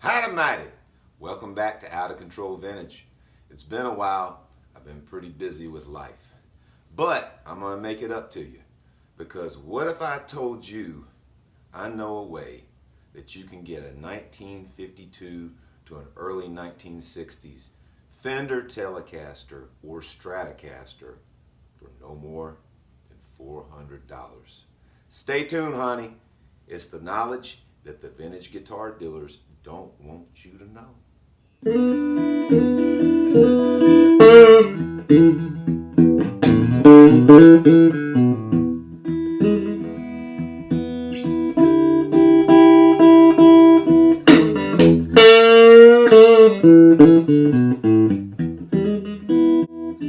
Howdy mighty! Welcome back to Out of Control Vintage. It's been a while. I've been pretty busy with life. But I'm going to make it up to you. Because what if I told you I know a way that you can get a 1952 to an early 1960s Fender Telecaster or Stratocaster for no more than $400. Stay tuned, honey. It's the knowledge that the vintage guitar dealers don't want you to know.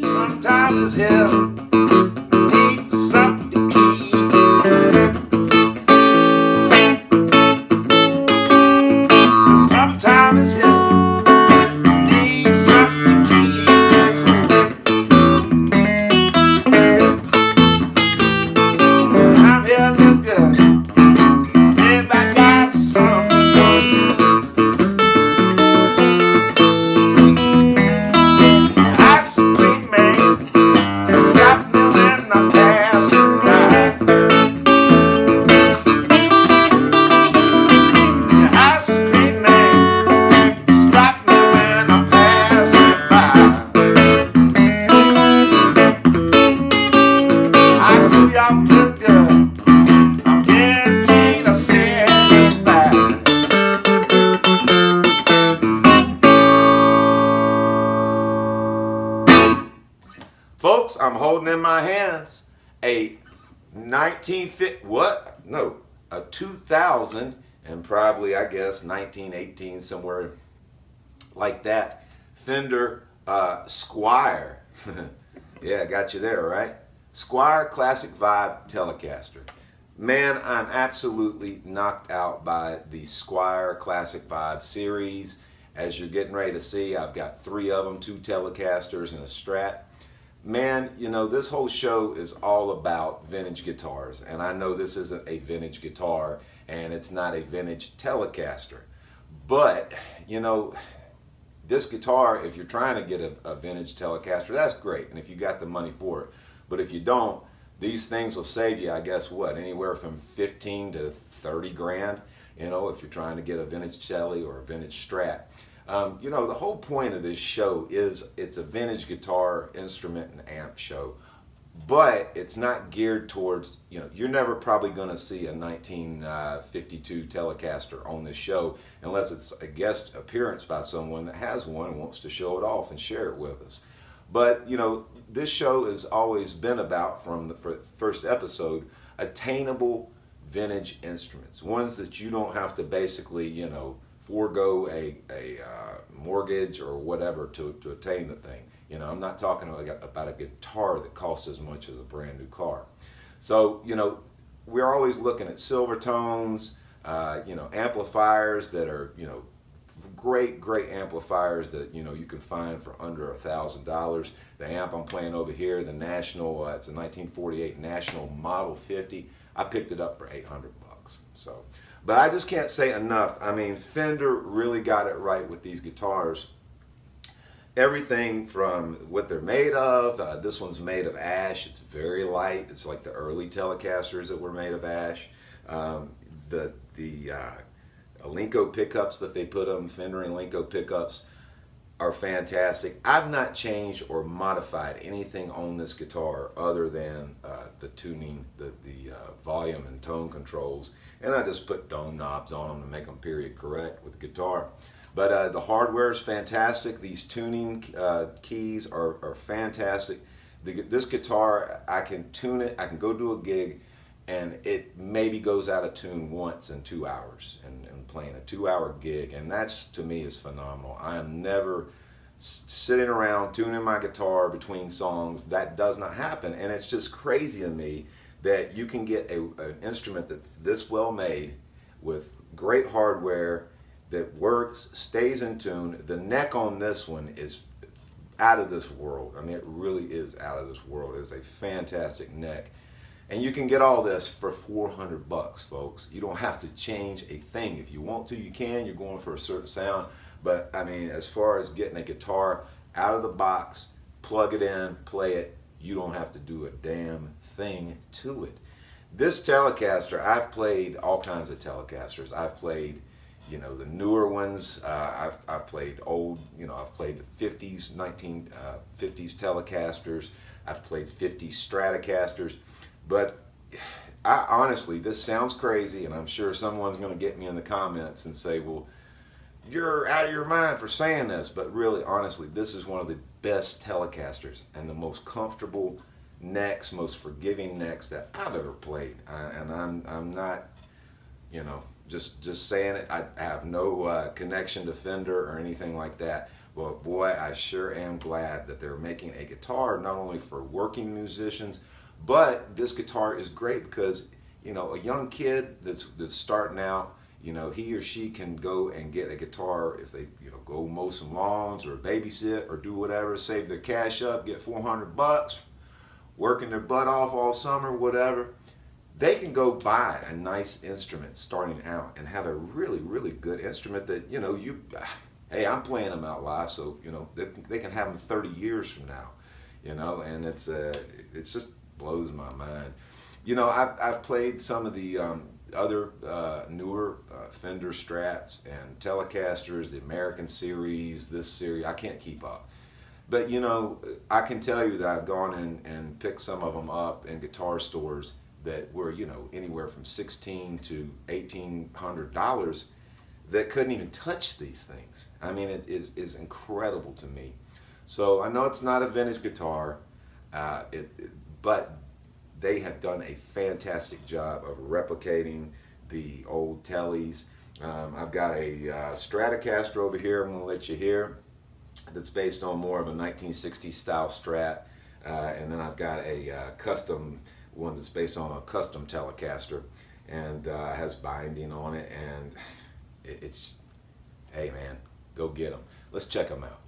Sometimes it's hell needs something to keep you cool. So sometimes it's hell needs something to keep you cool. I'm here look good if I got something for you. Ice cream man, stop me when I pass it by. The ice cream man, stop me when I pass it by. I do y'all good good. I'm guaranteed I'll satisfy. Folks, I'm holding in my hands a 1950, what? No, a 2000 and probably, I guess, 1918, somewhere like that, Fender Squire. Yeah, got you there, right? Squire Classic Vibe Telecaster. Man, I'm absolutely knocked out by the Squire Classic Vibe series. As you're getting ready to see, I've got 3 of them, 2 Telecasters and a Strat. Man, you know, this whole show is all about vintage guitars, and I know this isn't a vintage guitar and it's not a vintage Telecaster, but you know, this guitar, if you're trying to get a vintage Telecaster, that's great, and if you got the money for it. But if you don't, these things will save you, I guess, what, anywhere from 15 to 30 grand, you know, if you're trying to get a vintage Tele or a vintage Strat. You know, the whole point of this show is it's a vintage guitar, instrument, and amp show, but it's not geared towards, you know, you're never probably going to see a 1952 Telecaster on this show unless it's a guest appearance by someone that has one and wants to show it off and share it with us. But, you know, this show has always been about, from the first episode, attainable vintage instruments, ones that you don't have to basically, you know, forego a mortgage or whatever to attain the thing. You know, I'm not talking about a guitar that costs as much as a brand new car. So, you know, we're always looking at silver tones, you know, amplifiers that are, you know, great amplifiers that, you know, you can find for under $1,000. The amp I'm playing over here, the National, it's a 1948 National Model 50. I picked it up for $800. So, but I just can't say enough. I mean, Fender really got it right with these guitars. Everything from what they're made of. This one's made of ash. It's very light. It's like the early Telecasters that were made of ash. The Alinco pickups that they put on, Fender and Alinco pickups, are fantastic. I've not changed or modified anything on this guitar other than the tuning, the volume and tone controls, and I just put dome knobs on them to make them period correct with the guitar. But the hardware is fantastic. These tuning keys are fantastic. This guitar, I can tune it, I can go do a gig, and it maybe goes out of tune once in 2 hours, and playing a 2-hour gig, and that's, to me, is phenomenal. I am never sitting around tuning my guitar between songs. That does not happen, and it's just crazy to me that you can get an instrument that's this well made with great hardware that works, stays in tune. The neck on this one is out of this world. I mean, it really is out of this world. It is a fantastic neck. And you can get all this for 400 bucks, folks. You don't have to change a thing. If you want to, you can. You're going for a certain sound. But I mean, as far as getting a guitar out of the box, plug it in, play it, you don't have to do a damn thing to it. This Telecaster, I've played all kinds of Telecasters. I've played, you know, the newer ones. I've played old, you know, I've played the 50s, 1950s Telecasters. I've played 50s Stratocasters. But I honestly, this sounds crazy, and I'm sure someone's going to get me in the comments and say, well, you're out of your mind for saying this. But really, honestly, this is one of the best Telecasters and the most comfortable necks, most forgiving necks that I've ever played. And I'm not, you know, just saying it. I have no connection to Fender or anything like that. But boy, I sure am glad that they're making a guitar not only for working musicians, but this guitar is great because, you know, a young kid that's starting out, you know, he or she can go and get a guitar if they, you know, go mow some lawns or babysit or do whatever, save their cash up, get 400 bucks, working their butt off all summer, whatever. They can go buy a nice instrument starting out and have a really, really good instrument that, you know, hey, I'm playing them out live, so, you know, they can have them 30 years from now, you know, and it's just blows my mind. You know, I've played some of the other newer Fender Strats and Telecasters, the American series, this series. I can't keep up. But, you know, I can tell you that I've gone in and picked some of them up in guitar stores that were, you know, anywhere from $1,600 to $1,800 that couldn't even touch these things. I mean, it is incredible to me. So I know it's not a vintage guitar, but they have done a fantastic job of replicating the old Tellies. I've got a Stratocaster over here I'm going to let you hear that's based on more of a 1960s style Strat. And then I've got a custom one that's based on a custom Telecaster and has binding on it. And it's, hey man, go get them. Let's check them out.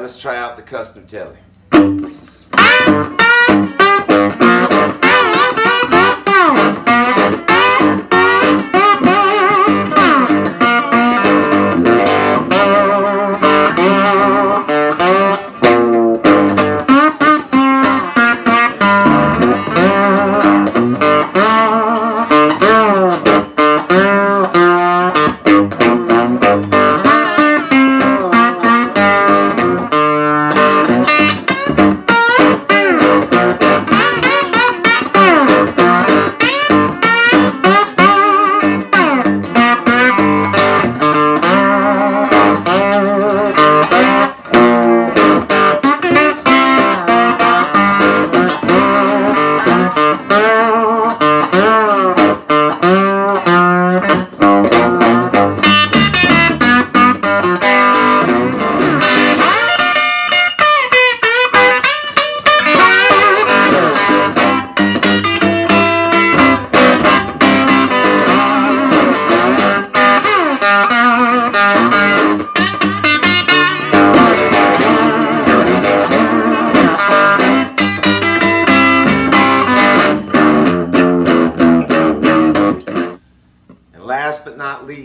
Let's try out the custom Telly.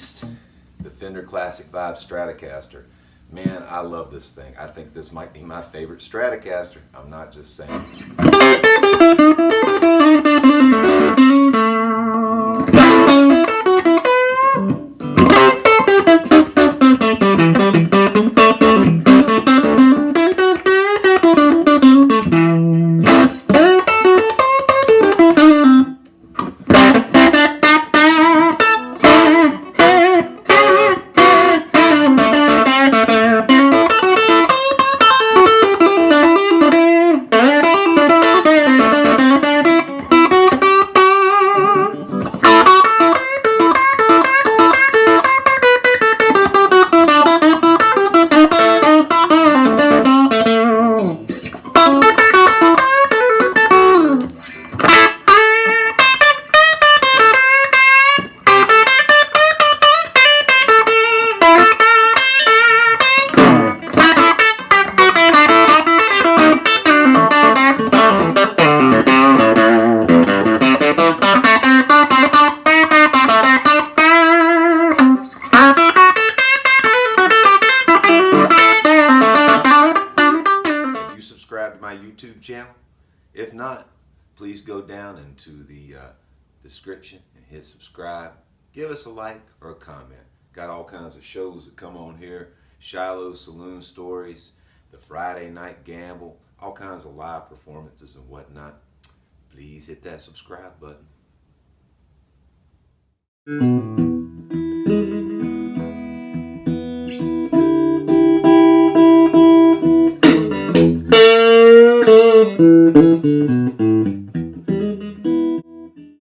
least, the Fender Classic Vibe Stratocaster. Man, I love this thing. I think this might be my favorite Stratocaster. I'm not just saying. Subscribe to my YouTube channel? If not, please go down into the description and hit subscribe. Give us a like or a comment. Got all kinds of shows that come on here. Shiloh's Saloon Stories, the Friday Night Gamble, all kinds of live performances and whatnot. Please hit that subscribe button.